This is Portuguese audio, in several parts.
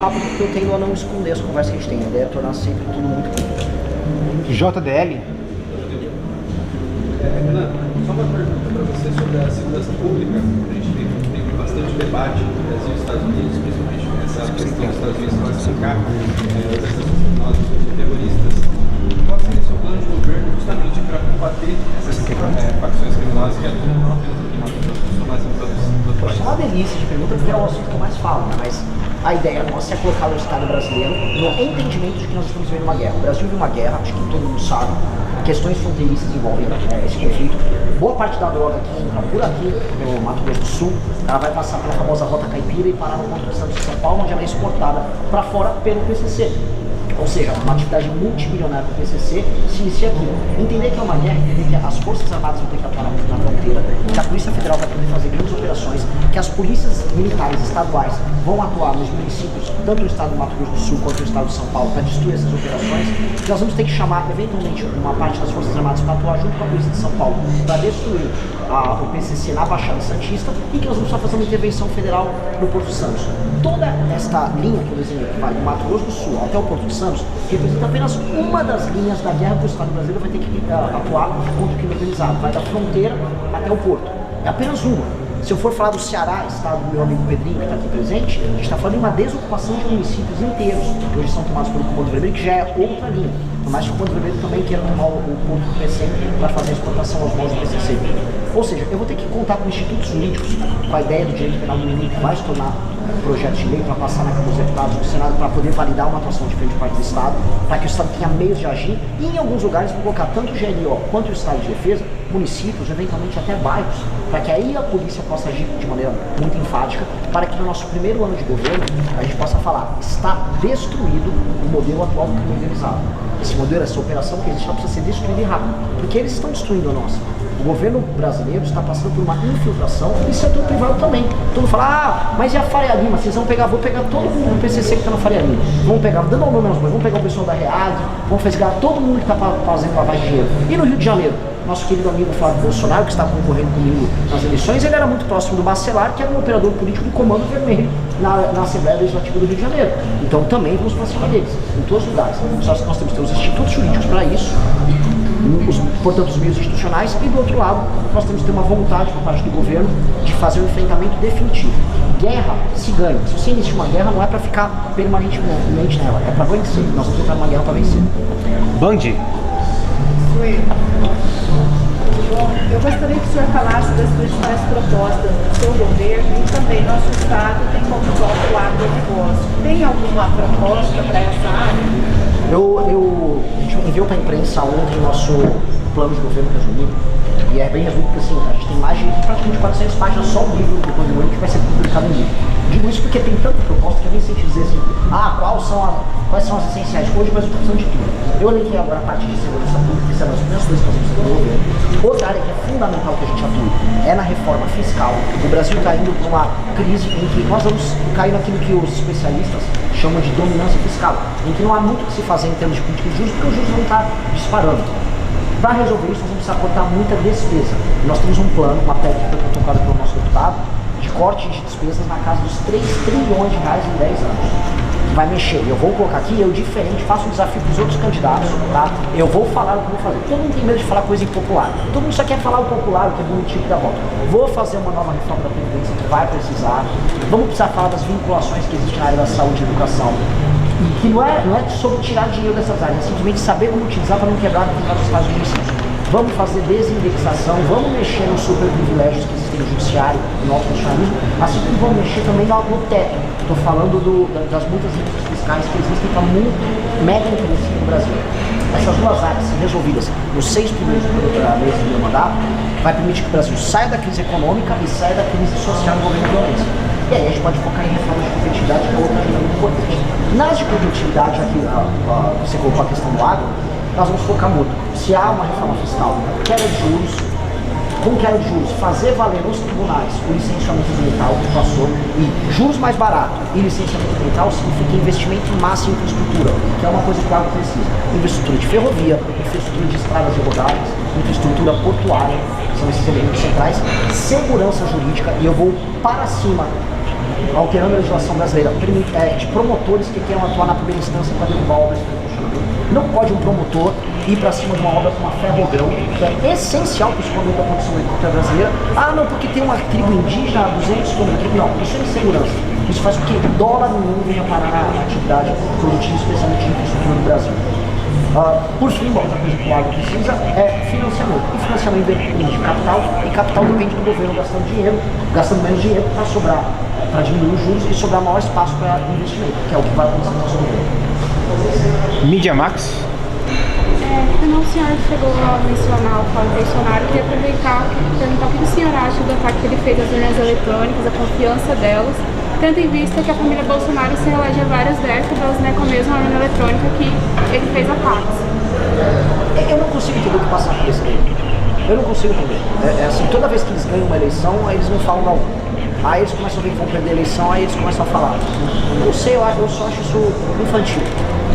Rápido porque eu tendo a não esconder as conversas que a gente tem. A ideia é tornar sempre tudo muito público. JDL? Renan, só uma pergunta para você sobre a segurança pública. A gente tem bastante debate no Brasil e Estados Unidos, principalmente essa questão dos Estados Unidos classificar organizações criminosas como terroristas. Qual seria o seu plano de governo justamente para combater essas facções criminosas que atuam não apenas aqui, mas em todos os países? É uma delícia de pergunta porque é o assunto que eu mais falo, né? Mas a ideia nossa é colocar o Estado brasileiro no entendimento de que nós estamos vivendo uma guerra. O Brasil vive uma guerra, acho que todo mundo sabe. Questões fronteiriças envolvem esse conflito. Boa parte da droga que entra por aqui no Mato Grosso do Sul, ela vai passar pela famosa Rota Caipira e parar no Porto do Estado de São Paulo, onde ela é exportada para fora pelo PCC. Ou seja, uma atividade multimilionária do PCC se inicia aqui. Entender que é uma guerra, entender que as Forças Armadas vão ter que atuar na fronteira, que a Polícia Federal vai poder fazer grandes operações, que as polícias militares estaduais vão atuar nos municípios, tanto no estado do Mato Grosso do Sul quanto no estado de São Paulo, para destruir essas operações. Que nós vamos ter que chamar, eventualmente, uma parte das Forças Armadas para atuar junto com a Polícia de São Paulo, para destruir o PCC na Baixada Santista, e que nós vamos só fazer uma intervenção federal no Porto Santos. Toda esta linha, por exemplo, que vai do Mato Grosso do Sul até o Porto Santos, representa apenas uma das linhas da guerra que o Estado brasileiro vai ter que atuar contra o crime organizado. Vai da fronteira até o porto. É apenas uma. Se eu for falar do Ceará, estado do meu amigo Pedrinho, que está aqui presente, a gente está falando de uma desocupação de municípios inteiros, que hoje são tomados pelo Comando Vermelho, que já é outra linha. Por mais que o Comando Vermelho também queira tomar o porto do PCC para fazer a exportação aos moldes do PCC. Ou seja, eu vou ter que contar com institutos jurídicos, com a ideia do direito penal do menino, que vai se tornar projeto de lei para passar na Câmara dos Deputados do Senado para poder validar uma atuação diferente de parte do Estado, para que o Estado tenha meios de agir e em alguns lugares vou colocar tanto o GLO quanto o Estado de Defesa, municípios, eventualmente até bairros, para que aí a polícia possa agir de maneira muito enfática, para que no nosso primeiro ano de governo a gente possa falar, está destruído o modelo atual do crime organizado. Esse modelo, essa operação que existe, ela precisa ser destruída e rápido, porque eles estão destruindo a nossa. O governo brasileiro está passando por uma infiltração e o setor privado também. Todo mundo fala, mas e a Faria Lima? Vocês vão pegar, vou pegar todo mundo do PCC que está na Faria Lima. Vamos pegar, dando o nome aos bois, vamos pegar o pessoal da READ, vamos pegar todo mundo que está fazendo lavagem de dinheiro. E no Rio de Janeiro, nosso querido amigo Flávio Bolsonaro, que está concorrendo comigo nas eleições, ele era muito próximo do Bacelar, que era um operador político do Comando Vermelho na Assembleia Legislativa do Rio de Janeiro. Então também vamos para cima deles, em todos os lugares. Só que nós temos que ter os institutos jurídicos para isso, portanto os meios institucionais, e do outro lado nós temos que ter uma vontade por parte do governo de fazer um enfrentamento definitivo. Guerra se ganha. Se você iniciar uma guerra, não é para ficar permanentemente nela, é para vencer. Nós vamos entrar numa guerra para vencer. Band? Oi. Bom, eu gostaria que o senhor falasse das principais propostas do seu governo e também nosso Estado tem como foco o agronegócio. Tem alguma proposta para essa área? A gente enviou para a imprensa ontem nosso plano de governo resumido, e é bem resumido porque assim, a gente tem mais de praticamente 400 páginas só um livro do plano de governo que vai ser publicado em livro. Digo isso porque tem tanta proposta que eu nem sei te dizer assim, quais são as essenciais. Hoje nós estamos precisando de tudo. Eu elenquei agora a parte de segurança pública, que são as primeiras coisas que nós vamos fazer no governo. Outra área que é fundamental que a gente atue é na reforma fiscal. O Brasil está indo para uma crise em que nós vamos cair naquilo que os especialistas chamam de dominância fiscal, em que não há muito o que se fazer em termos de política de juros, porque os juros vão estar disparando. Para resolver isso, nós vamos precisar cortar muita despesa. Nós temos um plano, uma técnica que foi tocada pelo nosso deputado, de corte de despesas na casa dos 3 trilhões de reais em 10 anos. Vai mexer, eu vou colocar aqui, eu diferente, faço um desafio para os outros candidatos, tá? Eu vou falar o que eu vou fazer. Todo mundo tem medo de falar coisa impopular. Todo mundo só quer falar o popular, o que é bonitinho que dá volta. Vou fazer uma nova reforma da Previdência que vai precisar. Vamos precisar falar das vinculações que existem na área da saúde e educação. E que não é sobre tirar dinheiro dessas áreas, é simplesmente saber como utilizar para não quebrar os estados de municípios. Vamos fazer desindexação, vamos mexer nos super privilégios que existem no judiciário, no nosso funcionalismo, assim como vamos mexer também no teto. Estou falando das muitas rendas fiscais que existem para muito mega interesse no Brasil. Essas duas áreas, se resolvidas nos 6 primeiros meses do meu mandato, vai permitir que o Brasil saia da crise econômica e saia da crise social envolvendo violência. E aí a gente pode focar em reformas de competitividade, que é outra agenda muito importante. Nas de produtividade, aqui você colocou a questão do agro, nós vamos focar muito. Se há uma reforma fiscal, queda de juros, com queda de juros, fazer valer nos tribunais o licenciamento ambiental que passou, e juros mais barato e licenciamento ambiental significa investimento em massa em infraestrutura, que é uma coisa que o agro precisa. Infraestrutura de ferrovia, infraestrutura de estradas e rodadas, infraestrutura portuária, são esses elementos centrais, segurança jurídica, e eu vou para cima alterando a legislação brasileira, de promotores que queiram atuar na primeira instância para derrubar obras de funcionamento. Não pode um promotor ir para cima de uma obra com uma ferrogrão, que é essencial para o escoamento da produção agrícola brasileira. Ah, não, porque tem uma tribo indígena a 200 km. Não, isso é insegurança. Isso faz com que dólar nenhum venha parar na atividade produtiva, especialmente de infraestrutura no Brasil. Por fim, outra coisa que o agro precisa é financiamento. E financiamento depende de capital, e capital depende do governo gastando menos dinheiro para sobrar, para diminuir os juros e sobrar maior espaço para investimento, que é o que vai acontecer no nosso governo. Mídia Max. Como o senhor chegou a mencionar o Fábio Bolsonaro, eu queria aproveitar e perguntar o que o senhor acha do ataque que ele fez às urnas eletrônicas, a confiança delas, tendo em vista que a família Bolsonaro se elege há várias décadas, né, com a mesma urna eletrônica que ele fez ataques. Eu não consigo entender o que passa na cabeça dele. Eu não consigo entender. Assim, toda vez que eles ganham uma eleição, eles não falam da urna. Aí eles começam a ver que vão perder a eleição, aí eles começam a falar. Não sei, eu só acho isso infantil.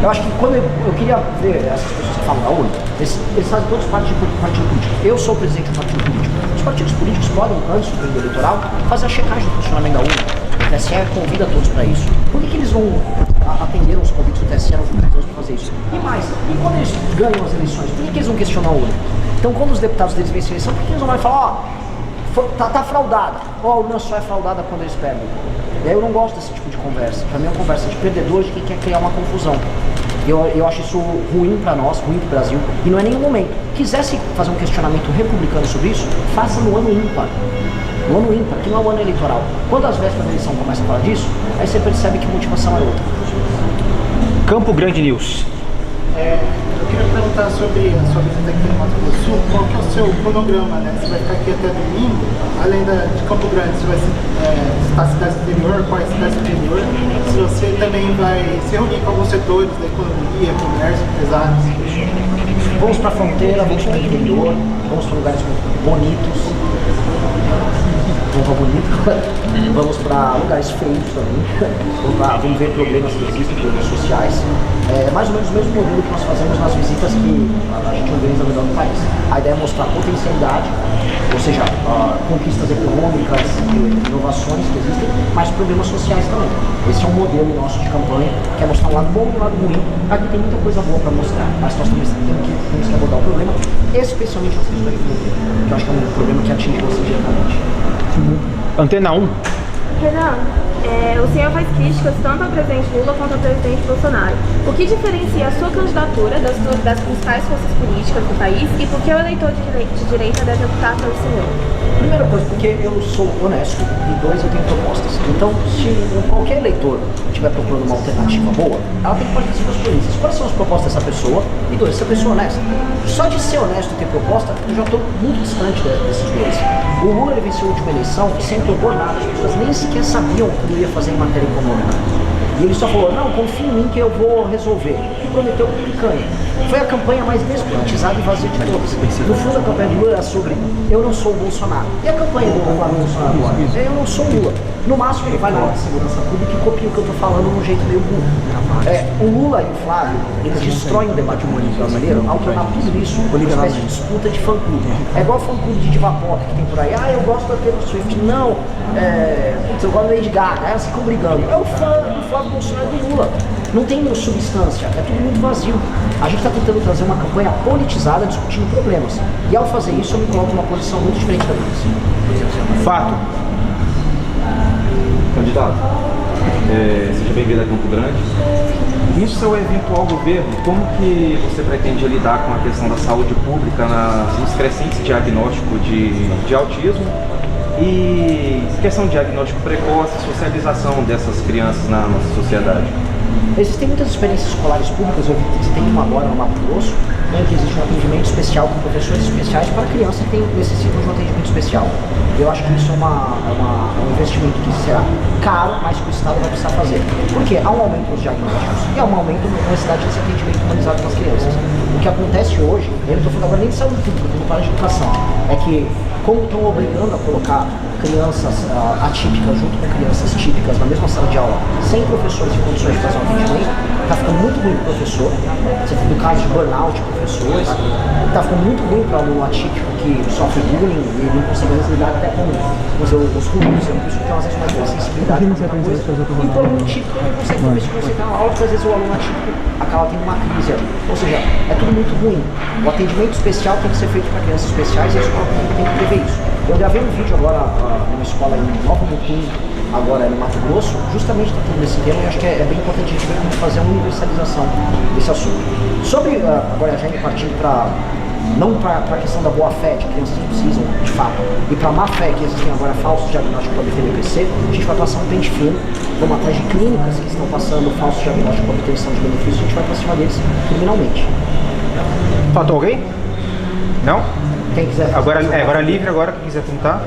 Eu acho que quando eu queria ver essas pessoas que falam da urna, eles fazem todos parte de partido político. Eu sou o presidente do partido político. Os partidos políticos podem, antes do período eleitoral, fazer a checagem do funcionamento da urna. O TSE convida todos para isso. Por que eles não atenderam os convites do TSE nos últimos anos para fazer isso? E mais, e quando eles ganham as eleições, por que eles não questionam a urna? Então, quando os deputados deles vencem a eleição, por que eles não vão falar, tá fraudada, a urna só é fraudada quando eles perdem? E aí eu não gosto desse tipo de conversa. Para mim é uma conversa de perdedores de quem quer criar uma confusão. Eu acho isso ruim para nós, ruim para o Brasil, e não é nenhum momento. Quisesse fazer um questionamento republicano sobre isso, faça no ano ímpar. No ano ímpar, que não é o ano eleitoral. Quando as vésperas da eleição começam a falar disso, aí você percebe que a motivação é outra. Campo Grande News. Eu queria perguntar sobre a sua visita aqui no Mato Grosso do Sul, qual que é o seu cronograma, né? Você vai ficar aqui até domingo, além de Campo Grande, você vai visitar cidades do interior, quais cidades do interior? Se você também vai se reunir com alguns setores da economia, comércio, empresários? Vamos para a fronteira, vamos para o interior, vamos para lugares bonitos. Vamos para lugares feios também, vamos ver problemas que existem, problemas sociais. É mais ou menos o mesmo modelo que nós fazemos nas visitas que a gente organiza ao redor do país. A ideia é mostrar potencialidade, ou seja, conquistas econômicas, inovações que existem, mas problemas sociais também. Esse é um modelo nosso de campanha, que é mostrar um lado bom e um lado ruim. Aqui tem muita coisa boa para mostrar, mas nós também temos que abordar o problema, especialmente as questões do governo, que eu acho que é um problema que atinge você diretamente. Antena 1. Renan, o senhor faz críticas tanto ao presidente Lula quanto ao presidente Bolsonaro. O que diferencia a sua candidatura das principais forças políticas do país e por que o eleitor de direita deve optar pelo senhor? Primeira coisa, porque eu sou honesto e dois, eu tenho propostas. Então, se qualquer eleitor estiver procurando uma alternativa boa, ela tem que partir das premissas. Quais são as propostas dessa pessoa? E dois, essa pessoa é honesta. Só de ser honesto e ter proposta, eu já estou muito distante desses dois. O Lula ele venceu a última eleição sem propor nada, as pessoas nem sequer sabiam o que ele ia fazer em matéria econômica. E ele só falou, não, confia em mim que eu vou resolver. E prometeu picanha. Foi a campanha mais despolitizada e vazia de todas. No fundo, a campanha do Lula era sobre eu não sou o Bolsonaro. E a campanha do Bolsonaro agora? Eu não sou o Lula. No máximo, ele vai na área de segurança pública e copia o que eu estou falando num jeito meio burro. O Lula e o Flávio, eles destroem o debate político brasileiro ao tornar tudo isso uma espécie de disputa de fã-clube. É igual fã-clube de diva pop que tem por aí. Eu gosto da Taylor Swift. Não, eu gosto da Lady Gaga. Elas ficam brigando. É o fã do Flávio Bolsonaro e do Lula. Não tem substância, é tudo muito vazio. A gente está tentando trazer uma campanha politizada discutindo problemas. E ao fazer isso, eu me coloco numa posição muito diferente da deles. Fato. Candidato, seja bem-vindo a Campo Grande. No seu eventual governo, como que você pretende lidar com a questão da saúde pública nos crescentes diagnósticos de autismo e questão de diagnóstico precoce, socialização dessas crianças na nossa sociedade? Existem muitas experiências escolares públicas, eu tem uma agora no Mato Grosso, em que existe um atendimento especial com professores especiais para crianças que necessitam de um atendimento especial. Eu acho que isso é um investimento que será caro, mas que o Estado vai precisar fazer. Porque há um aumento nos diagnósticos e há um aumento na necessidade desse atendimento humanizado com as crianças. O que acontece hoje, eu não estou falando agora nem de saúde pública, estou falando de educação, é que como estão obrigando a colocar crianças atípicas junto com crianças típicas na mesma sala de aula, sem professores e condições de fazer um atendimento, tá ficando muito ruim pro professor, você tem casos de burnout de professores, tá ficando muito ruim para o aluno atípico que sofre bullying e ele não consegue lidar até com os ruins, é por isso que tem às vezes mais sensibilidade com alguma coisa. E para o aluno típico ele não consegue também se concentrar na aula, porque às vezes o aluno atípico acaba tendo uma crise ali. Ou seja, é tudo muito ruim. O atendimento especial tem que ser feito para crianças especiais e a escola tem que prever isso. Eu gravei um vídeo agora numa escola em Nova Mutum, agora no Mato Grosso, justamente tratando desse tema, e acho que é bem importante a gente ver como fazer a universalização desse assunto. Sobre, agora já indo partindo para, não para a questão da boa-fé, de crianças que precisam, de fato, e para a má-fé, que existem agora falsos diagnósticos para obter BPC, a gente vai passar um pente fino, vamos atrás de clínicas que estão passando falsos diagnósticos para obtenção de benefícios, a gente vai para cima deles criminalmente. Faltou alguém? Não? Quem quiser. Agora livre, agora quem quiser perguntar.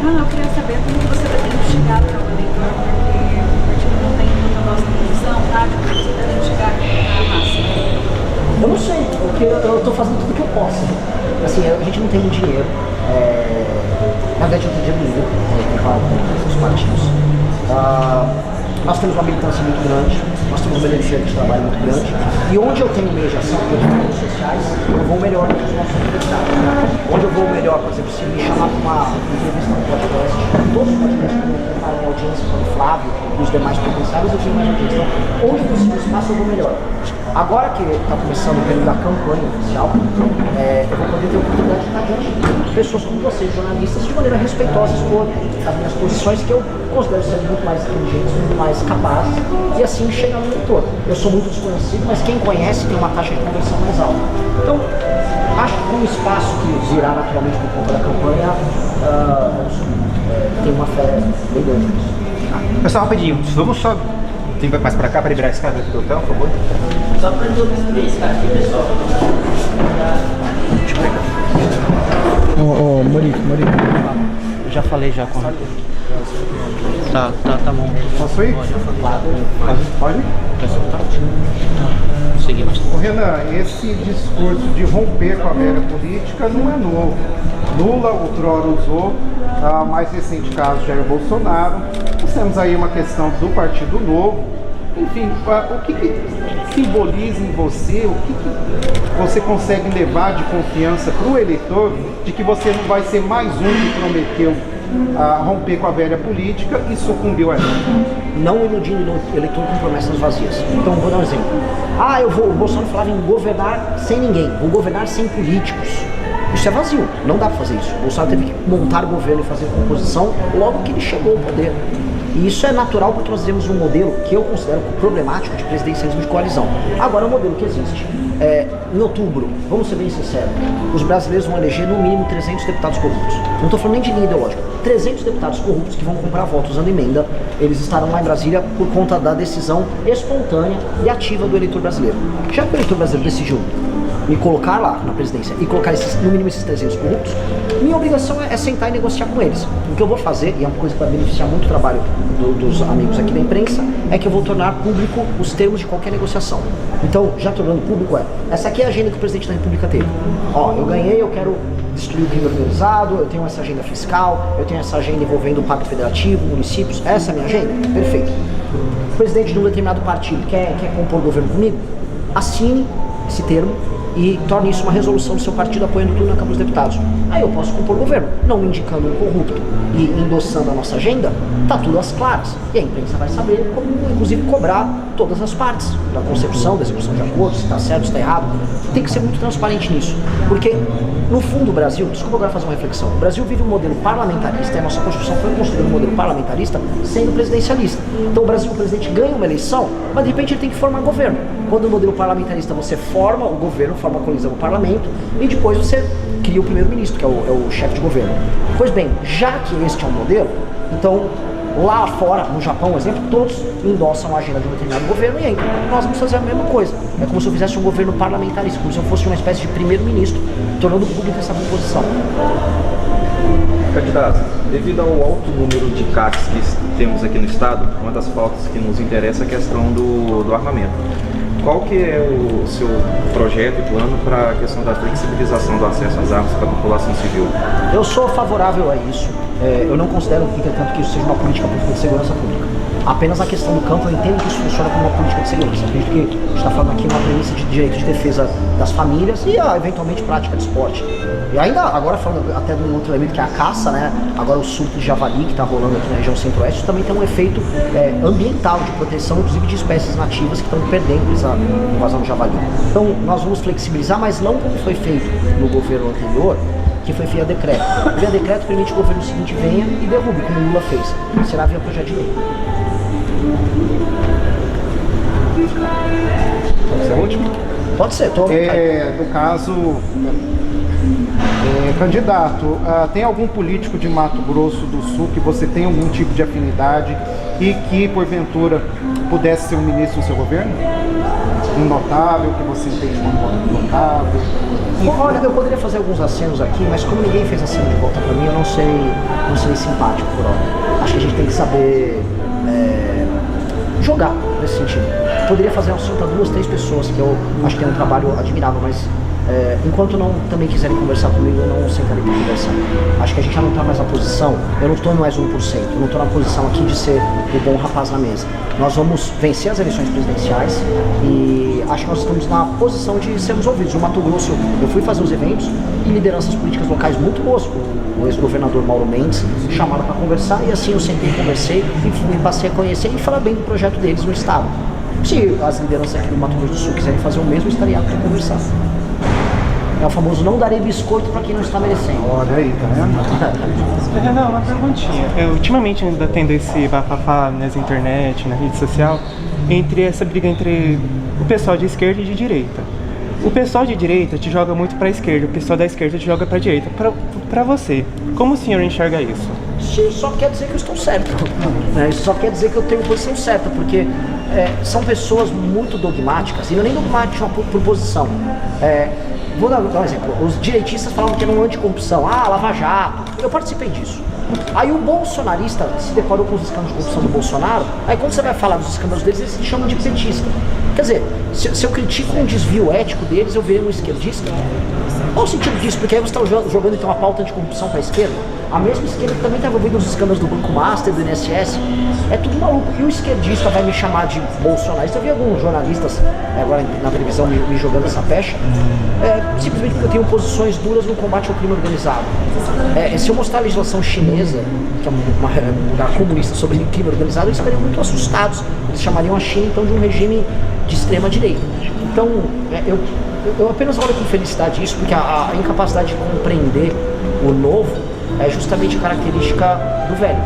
Não, eu queria saber como que você pretende chegar para o eleitor, porque o partido não tem muita voz na televisão, tá? Como você pretende chegar na massa? Eu não sei, porque eu estou fazendo tudo o que eu posso. Assim, a gente não tem dinheiro. Na verdade, eu tenho dinheiro nenhum comparado com os partidos. Nós temos uma militância muito grande, nós temos uma energia de trabalho muito grande, e onde eu tenho meio de ação, que eu tenho redes sociais, eu vou melhor do que os nossos deputados. Onde eu vou melhor, por exemplo, se me chamar para uma entrevista no podcast, todos os podcasts que eu preparo minha audiência para o Flávio e os demais potenciais, eu tenho mais audiência. Então, onde eu consigo espaço, eu vou melhor. Agora que está começando o período da campanha oficial, eu vou poder ter a oportunidade de estar diante de pessoas como vocês, jornalistas, de maneira respeitosa, expor as minhas posições, que eu considero ser muito mais inteligentes, muito mais capazes, e assim chegar no leitor. Eu sou muito desconhecido, mas quem conhece tem uma taxa de conversão mais alta. Então, acho que com o espaço que virá naturalmente por conta da campanha, tem uma fé bem grande nisso. Pessoal, rapidinho, vamos só. Tem mais pra cá para liberar esse cara aqui do hotel, por favor? Só para os 3 caras aqui, pessoal. Deixa eu pegar. Morico. Eu já falei já com ele. Tá bom. Posso ir? Pode? Seguimos. Ô Renan, esse discurso de romper com a velha política não é novo. Lula outrora usou, mais recente caso Jair Bolsonaro. Nós temos aí uma questão do Partido Novo. Enfim, o que simboliza em você, o que você consegue levar de confiança para o eleitor de que você não vai ser mais um que prometeu romper com a velha política e sucumbiu a ela? Não iludindo o eleitor com promessas vazias. Então, vou dar um exemplo. O Bolsonaro falava em governar sem ninguém, vou governar sem políticos. Isso é vazio, não dá para fazer isso. O Bolsonaro teve que montar o governo e fazer composição logo que ele chegou ao poder. E isso é natural porque nós temos um modelo que eu considero problemático de presidencialismo de coalizão. Agora, é um modelo que existe. Em outubro, vamos ser bem sinceros, os brasileiros vão eleger no mínimo 300 deputados corruptos. Não estou falando nem de linha ideológica. 300 deputados corruptos que vão comprar votos usando emenda, eles estarão lá em Brasília por conta da decisão espontânea e ativa do eleitor brasileiro. Já que o eleitor brasileiro decidiu me colocar lá na presidência e colocar no mínimo esses 300 corruptos, minha obrigação é sentar e negociar com eles. O que eu vou fazer, e é uma coisa que vai beneficiar muito o trabalho dos amigos aqui da imprensa, é que eu vou tornar público os termos de qualquer negociação. Então, já tornando público, essa aqui é a agenda que o presidente da República teve. Eu ganhei, eu quero destruir o crime organizado, eu tenho essa agenda fiscal, eu tenho essa agenda envolvendo o Pacto Federativo, municípios, essa é a minha agenda? Perfeito. O presidente de um determinado partido quer compor o governo comigo? Assine esse termo e torne isso uma resolução do seu partido apoiando tudo na Câmara dos Deputados. Aí eu posso compor o governo, não me indicando um corrupto e endossando a nossa agenda, tá tudo às claras. E a imprensa vai saber como, inclusive, cobrar todas as partes da concepção, da execução de acordos, se está certo, se está errado. Tem que ser muito transparente nisso. Porque, no fundo, o Brasil, desculpa agora fazer uma reflexão, o Brasil vive um modelo parlamentarista e a nossa Constituição foi construída um modelo parlamentarista sendo presidencialista. Então o Brasil, o presidente ganha uma eleição, mas de repente ele tem que formar governo. Quando no modelo parlamentarista você forma o governo, forma a coalizão no parlamento e depois você cria o primeiro-ministro, que é o chefe de governo. Pois bem, já que este é um modelo, então lá fora, no Japão, por exemplo, todos endossam a agenda de um determinado governo e entram. Nós vamos fazer a mesma coisa. É como se eu fizesse um governo parlamentarista, como se eu fosse uma espécie de primeiro-ministro, tornando pública essa composição. Candidato, devido ao alto número de CACs que temos aqui no estado, uma das pautas que nos interessa é a questão do armamento. Qual que é o seu projeto e plano para a questão da flexibilização do acesso às armas para a população civil? Eu sou favorável a isso. Eu não considero, entretanto, que isso seja uma política pública de segurança pública. Apenas a questão do campo, eu entendo que isso funciona como uma política de segurança. Eu acredito que a gente está falando aqui uma premissa de direito de defesa das famílias e, eventualmente, prática de esporte. E ainda, agora falando até de um outro elemento que é a caça, né? Agora o surto de javali que está rolando aqui na região centro-oeste, isso também tem um efeito ambiental, de proteção, inclusive de espécies nativas que estão perdendo essa invasão de javali. Então, nós vamos flexibilizar, mas não como foi feito no governo anterior, que foi via decreto. Via decreto permite que o governo seguinte venha e derrube, como o Lula fez. Será via projeto de lei. Pode ser a última? Pode ser, no caso, candidato, tem algum político de Mato Grosso do Sul que você tem algum tipo de afinidade e que, porventura, pudesse ser um ministro do seu governo? Um notável, que você entende como notável? Olha, eu poderia fazer alguns acenos aqui, mas como ninguém fez aceno de volta pra mim, eu não serei simpático por hora. Acho que a gente tem que saber jogar nesse sentido. Poderia fazer um assunto a 2, 3 pessoas, que eu acho que é um trabalho admirável, mas enquanto não também quiserem conversar comigo, eu não sentarei para conversar. Acho que a gente já não está mais na posição, eu não estou em mais 1%, eu não estou na posição aqui de ser o bom rapaz na mesa. Nós vamos vencer as eleições presidenciais e acho que nós estamos na posição de sermos ouvidos. No Mato Grosso, eu fui fazer os eventos e lideranças políticas locais muito boas, o ex-governador Mauro Mendes, chamaram para conversar e assim eu sentei, conversei e passei a conhecer e falar bem do projeto deles no estado. Se as lideranças aqui do Mato Grosso do Sul quiserem fazer o mesmo, eu estaria apto a conversar. É o famoso não darei biscoito para quem não está merecendo. Olha aí, tá vendo? Renan, uma perguntinha. Ultimamente ainda tendo esse bafafá nas internet, na rede social, entre essa briga entre o pessoal de esquerda e de direita. O pessoal de direita te joga muito para a esquerda, o pessoal da esquerda te joga para a direita. Para você, como o senhor enxerga isso? Isso só quer dizer que eu estou certo. Isso só quer dizer que eu tenho posição certa, porque são pessoas muito dogmáticas, e não é nem dogmática por posição. Vou dar um exemplo. Os direitistas falavam que era uma anticorrupção. Lava Jato. Eu participei disso. Aí o bolsonarista se deparou com os escândalos de corrupção do Bolsonaro. Aí quando você vai falar dos escândalos deles, eles se chamam de petista. Quer dizer, se eu critico um desvio ético deles, eu virei um esquerdista? Qual o sentido disso? Porque aí você está jogando então a pauta anticorrupção para a esquerda. A mesma esquerda que também está envolvida nos escândalos do Banco Master, do INSS. É tudo maluco. E o esquerdista vai me chamar de bolsonarista. Eu vi alguns jornalistas agora na televisão me jogando essa pecha. Simplesmente porque eu tenho posições duras no combate ao crime organizado. Se eu mostrar a legislação chinesa, que é um lugar comunista sobre crime organizado, eles ficariam muito assustados. Eles chamariam a China então de um regime de extrema direita. Então, eu apenas olho com felicidade isso, porque a incapacidade de compreender o novo é justamente a característica do velho.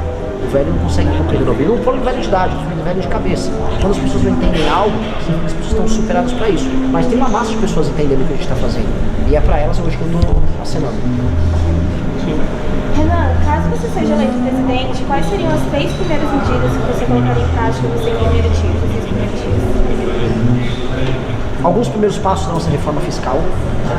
O velho não consegue compreender o novo. Eu não falo de velho de idade, eu falo de velho de cabeça. Quando as pessoas não entendem algo, as pessoas estão superadas para isso. Mas tem uma massa de pessoas entendendo o que a gente está fazendo. E é para elas hoje que eu estou acenando. Renan, caso você seja eleito presidente, quais seriam as 3 primeiras medidas que você colocaria em prática nos seus primeiros dias? Alguns primeiros passos da nossa reforma fiscal,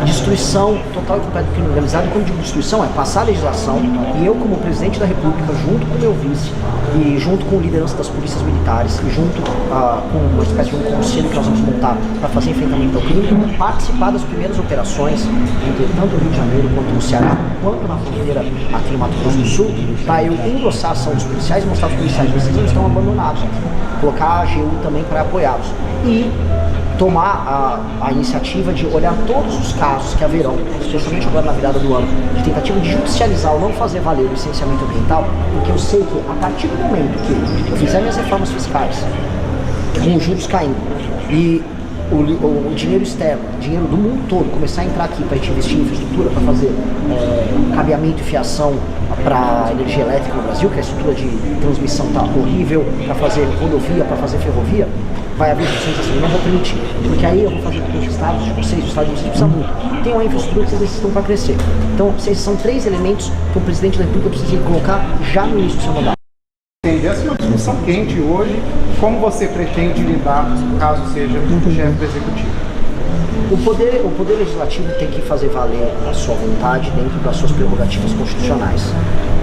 destruição total e completa do crime organizado. E quando digo destruição, é passar a legislação e eu, como presidente da República, junto com o meu vice e junto com a liderança das polícias militares e junto com uma espécie de um conselho que nós vamos montar para fazer enfrentamento ao crime, participar das primeiras operações entre tanto o Rio de Janeiro quanto o Ceará, quanto na fronteira aqui no Mato Grosso do Sul, para eu engrossar a ação dos policiais e mostrar aos policiais que vocês não estão abandonados aqui. Colocar a AGU também para apoiá-los. E tomar a iniciativa de olhar todos os casos que haverão, especialmente agora na virada do ano, de tentativa de judicializar ou não fazer valer o licenciamento ambiental, porque eu sei que a partir do momento que eu fizer minhas reformas fiscais, com os juros caindo, e o dinheiro externo, o dinheiro do mundo todo, começar a entrar aqui para a gente investir em infraestrutura, para fazer cabeamento e fiação para a energia elétrica no Brasil, que a estrutura de transmissão está horrível, para fazer rodovia, para fazer ferrovia, vai haver discussões assim, eu não vou permitir, porque aí eu vou fazer com que os estados de vocês, os estados de vocês precisam muito. Tem uma infraestrutura que vocês necessitam para crescer. Então, esses são 3 elementos que o presidente da República precisa colocar já no início do seu mandato. Essa é uma discussão quente hoje. Como você pretende lidar caso seja o chefe do executivo? O poder legislativo tem que fazer valer a sua vontade dentro das suas prerrogativas constitucionais.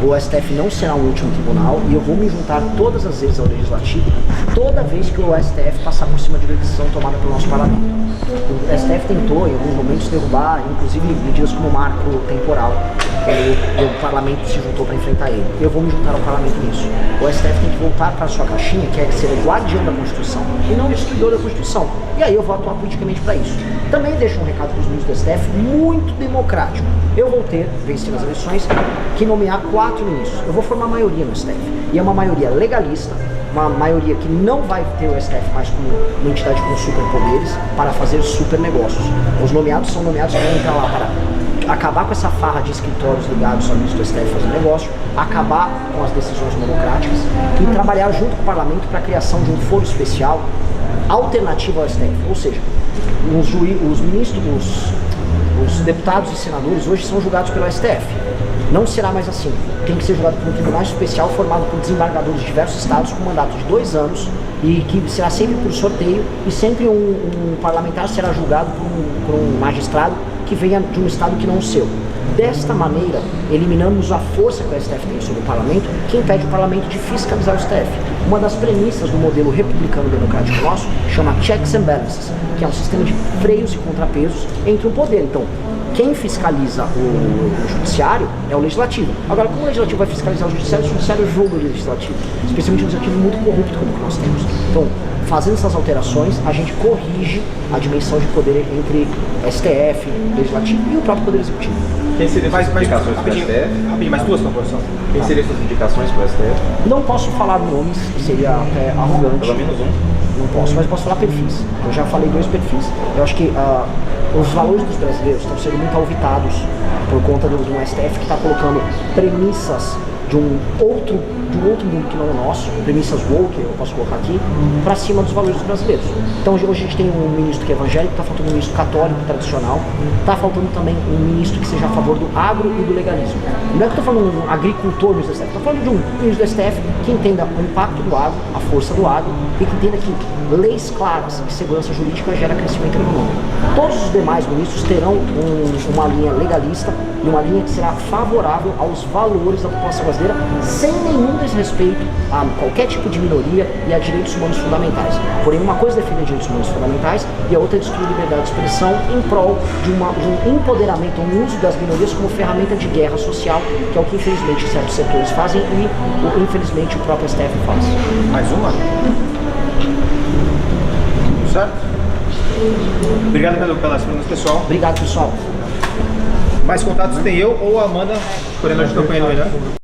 O STF não será um último tribunal e eu vou me juntar todas as vezes ao Legislativo, toda vez que o STF passar por cima de uma decisão tomada pelo nosso parlamento. O STF tentou, em alguns momentos, derrubar, inclusive, medidas como marco temporal. O parlamento se juntou para enfrentar ele. Eu vou me juntar ao parlamento nisso. O STF tem que voltar para a sua caixinha, que é ser o guardião da Constituição, e não o destruidor da Constituição. E aí eu vou atuar politicamente para isso. Também deixo um recado para os ministros do STF, muito democrático. Eu vou ter, vencido as eleições, que nomear 4 ministros. Eu vou formar maioria no STF. E é uma maioria legalista, uma maioria que não vai ter o STF mais como uma entidade com superpoderes para fazer super negócios. Os nomeados são nomeados para entrar lá para acabar com essa farra de escritórios ligados ao ministro do STF fazer negócio, acabar com as decisões monocráticas e trabalhar junto com o parlamento para a criação de um foro especial alternativo ao STF. Ou seja, os ministros, os deputados e senadores hoje são julgados pelo STF. Não será mais assim. Tem que ser julgado por um tribunal especial formado por desembargadores de diversos estados com mandato de 2 anos e que será sempre por sorteio e sempre um parlamentar será julgado por um magistrado que venha de um estado que não o seu. Desta maneira, eliminamos a força que o STF tem sobre o parlamento, que impede o parlamento de fiscalizar o STF. Uma das premissas do modelo republicano democrático nosso chama checks and balances, que é um sistema de freios e contrapesos entre o poder. Então, quem fiscaliza o judiciário é o legislativo. Agora, como o legislativo vai fiscalizar o judiciário julga o legislativo, especialmente o legislativo muito corrupto como que nós temos. Então, fazendo essas alterações, a gente corrige a dimensão de poder entre STF, legislativo e o próprio poder executivo. Quem seriam suas indicações para o STF? Mais 2 proposições. Quem seriam suas indicações para o STF? Não posso falar nomes, seria até arrogante. Pelo menos um. Não posso, mas posso falar perfis. Eu já falei 2 perfis. Eu acho que os valores dos brasileiros estão sendo muito alvitados por conta de um STF que está colocando premissas de um outro mundo que não é o nosso, premissas woke, eu posso colocar aqui, para cima dos valores dos brasileiros. Então hoje a gente tem um ministro que é evangélico, está faltando um ministro católico tradicional, está faltando também um ministro que seja a favor do agro e do legalismo. Não é que eu estou falando de um agricultor no STF, estou falando de um ministro do STF que entenda o impacto do agro, a força do agro e que entenda que leis claras e segurança jurídica gera crescimento econômico. Todos os demais ministros terão uma linha legalista e uma linha que será favorável aos valores da população brasileira, sem nenhum desrespeito a qualquer tipo de minoria e a direitos humanos fundamentais. Porém, uma coisa é defender direitos humanos fundamentais e a outra é destruir liberdade de expressão em prol de um empoderamento, um uso das minorias como ferramenta de guerra social, que é o que infelizmente certos setores fazem e infelizmente o próprio STF faz. Mais uma? Certo? Obrigado pelas perguntas, pessoal. Obrigado, pessoal. Mais contatos tem eu ou a Amanda, coordenadora de campanha do Irã.